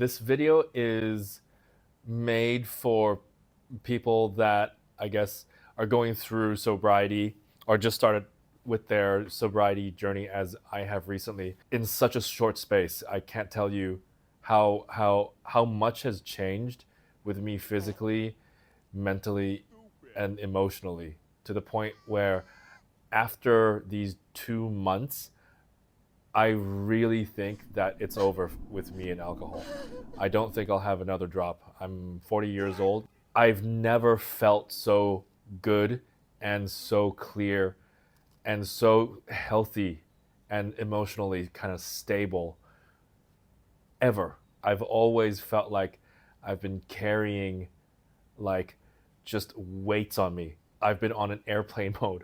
This video is made for people that I guess are going through sobriety or just started with their sobriety journey as I have recently in such a short space. I can't tell you how much has changed with me physically, mentally, and emotionally, to the point where after these 2 months I really think that it's over with me and alcohol. I don't think I'll have another drop. I'm 40 years old. I've never felt so good and so clear and so healthy and emotionally kind of stable ever. I've always felt like I've been carrying like just weights on me. I've been on an airplane mode.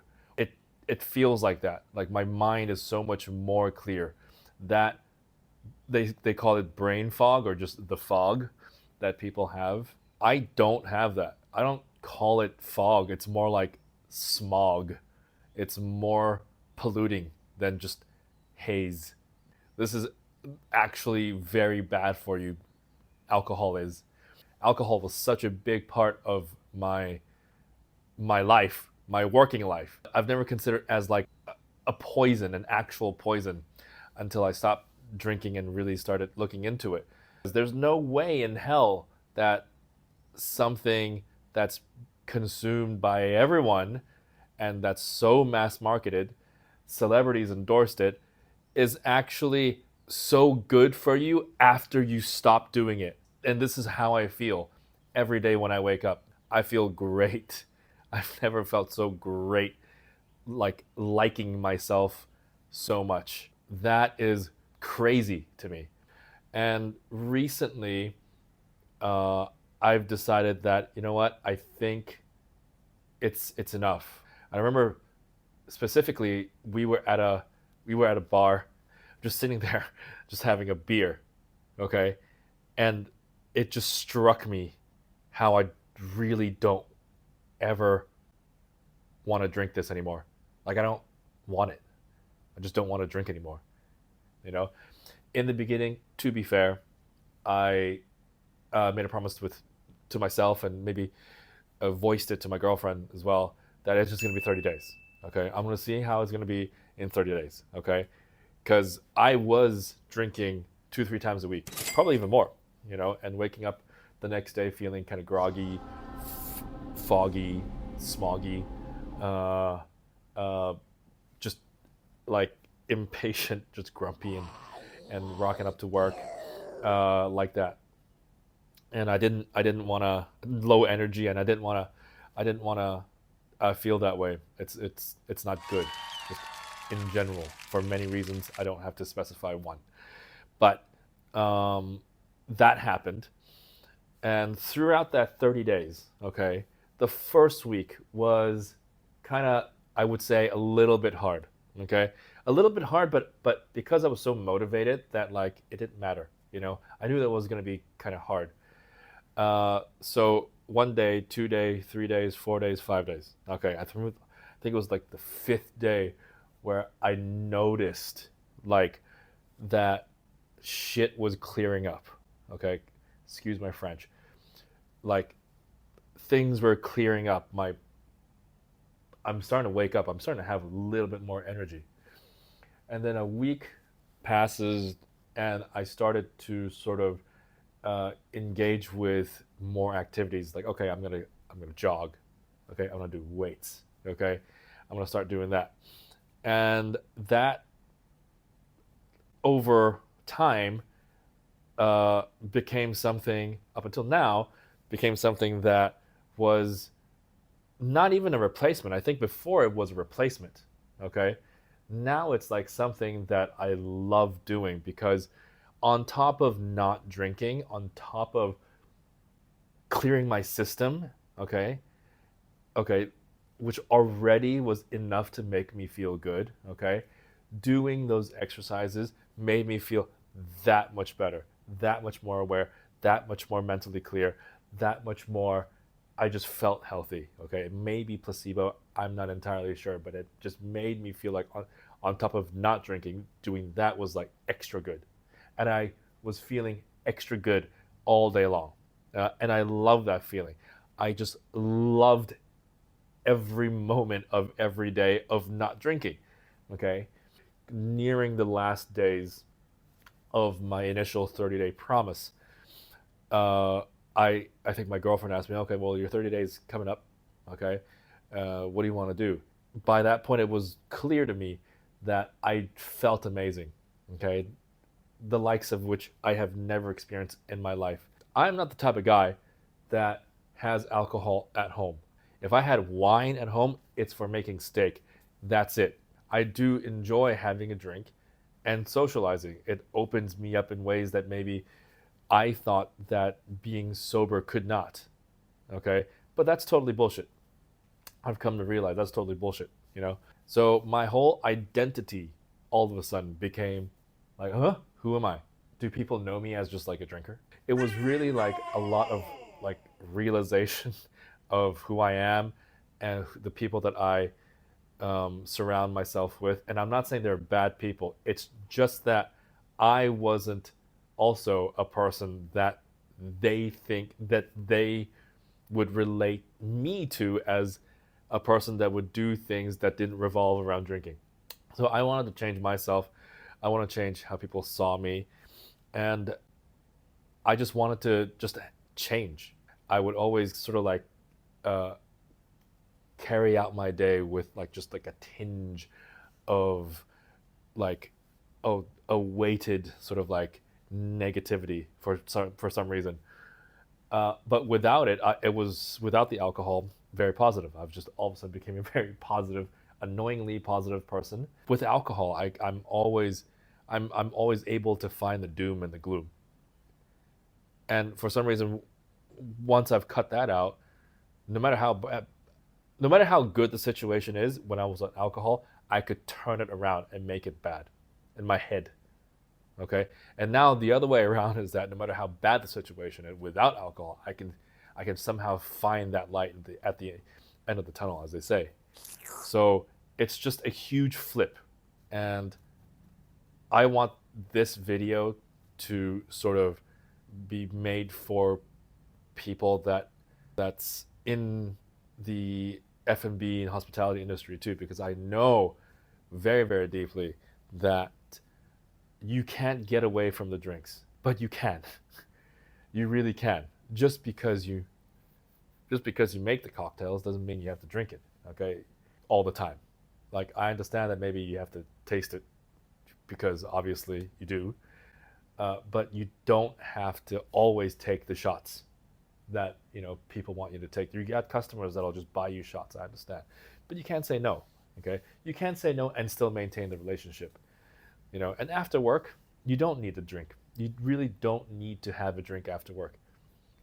It feels like that. Like my mind is so much more clear. That they call it brain fog or just the fog that people have. I don't have that. I don't call it fog. It's more like smog. It's more polluting than just haze. This is actually very bad for you. Alcohol is. Alcohol was such a big part of my life, my working life. I've never considered it as like a poison, an actual poison, until I stopped drinking and really started looking into it. There's no way in hell that something that's consumed by everyone and that's so mass marketed, celebrities endorsed it, is actually so good for you after you stop doing it. And this is how I feel every day when I wake up. I feel great. I've never felt so great, like liking myself so much. That is crazy to me. And recently, I've decided that, you know what, I think it's enough. I remember specifically we were at a bar, just sitting there, just having a beer, okay, and it just struck me how I really don't ever want to drink this anymore. Like I don't want it. I just don't want to drink anymore. You know, in the beginning, to be fair, I made a promise to myself and maybe voiced it to my girlfriend as well that it's just going to be 30 days. Okay, I'm going to see how it's going to be in 30 days. Okay, because I was drinking 2 3 times a week, probably even more. And waking up the next day feeling kind of groggy, foggy, smoggy, uh, uh, just like impatient, just grumpy and rocking up to work like that. And I didn't want to low energy, and I didn't want to feel that way. It's not good, just in general, for many reasons. I don't have to specify one, but that happened, and throughout that 30 days, okay, the first week was kind of, I would say, a little bit hard. Okay, a little bit hard, but because I was so motivated that like it didn't matter. I knew that was going to be kind of hard. So 1 day, 2 day, 3 days, 4 days, 5 days. Okay, I think it was like the fifth day where I noticed like that shit was clearing up. Okay, excuse my French. Like things were clearing up. I'm starting to wake up. I'm starting to have a little bit more energy. And then a week passes, and I started to sort of engage with more activities. Like, okay, I'm gonna jog. Okay, I'm gonna do weights. Okay, I'm gonna start doing that, and that over time became something. Up until now, became something that was not even a replacement. I think before it was a replacement. Okay, now it's like something that I love doing because on top of not drinking, on top of clearing my system, okay, okay, which already was enough to make me feel good, okay, doing those exercises made me feel that much better, that much more aware, that much more mentally clear, that much more. I just felt healthy, okay. It may be placebo, I'm not entirely sure, but it just made me feel like on top of not drinking, doing that was like extra good. And I was feeling extra good all day long. And I love that feeling. I just loved every moment of every day of not drinking. Okay. Nearing the last days of my initial 30-day promise, uh, I think my girlfriend asked me, okay, well, your 30 days coming up. Okay. What do you want to do? By that point, it was clear to me that I felt amazing. Okay. The likes of which I have never experienced in my life. I'm not the type of guy that has alcohol at home. If I had wine at home, it's for making steak. That's it. I do enjoy having a drink and socializing. It opens me up in ways that maybe I thought that being sober could not. Okay? But that's totally bullshit. I've come to realize that's totally bullshit, you know? So my whole identity all of a sudden became like, huh? Who am I? Do people know me as just like a drinker? It was really like a lot of like realization of who I am and the people that I surround myself with. And I'm not saying they're bad people. It's just that I wasn't also a person that they think that they would relate me to as a person that would do things that didn't revolve around drinking. So I wanted to change myself. I want to change how people saw me. And I just wanted to just change. I would always sort of like uh, carry out my day with like just like a tinge of like a weighted sort of like negativity for some reason. But without it, it was without the alcohol, very positive. I've just all of a sudden became a very positive, annoyingly positive person. With alcohol, I'm always able to find the doom and the gloom. And for some reason, once I've cut that out, no matter how no matter how good the situation is, when I was on alcohol, I could turn it around and make it bad in my head. Okay, and now the other way around is that no matter how bad the situation is without alcohol, I can somehow find that light at the end of the tunnel, as they say. So it's just a huge flip, and I want this video to sort of be made for people that's in the F&B and hospitality industry too, because I know very, very deeply that you can't get away from the drinks, but you can. You really can. Just because you make the cocktails doesn't mean you have to drink it, okay? All the time. Like I understand that maybe you have to taste it because obviously you do, but you don't have to always take the shots that people want you to take. You got customers that'll just buy you shots. I understand, but you can't say no. Okay, you can't say no and still maintain the relationship. And after work, you don't need to drink. You really don't need to have a drink after work,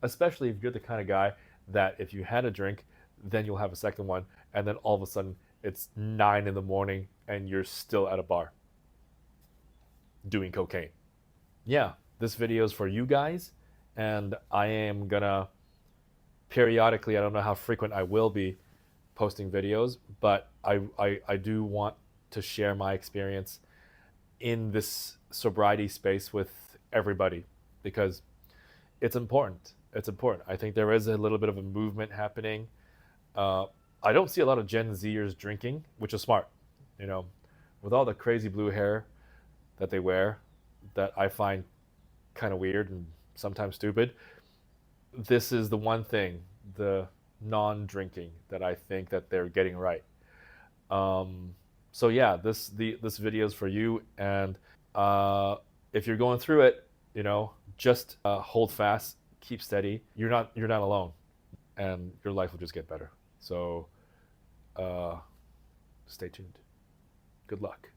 especially if you're the kind of guy that if you had a drink, then you'll have a second one, and then all of a sudden it's 9 in the morning and you're still at a bar doing cocaine. Yeah, this video is for you guys, and I am gonna periodically, I don't know how frequent I will be posting videos, but I do want to share my experience in this sobriety space with everybody because it's important. It's important. I think there is a little bit of a movement happening. I don't see a lot of Gen Zers drinking, which is smart. You know, with all the crazy blue hair that they wear, that I find kind of weird and sometimes stupid. This is the one thing, the non-drinking, that I think that they're getting right. So yeah, this video is for you, and if you're going through it, just hold fast, keep steady. You're not alone, and your life will just get better. So stay tuned. Good luck.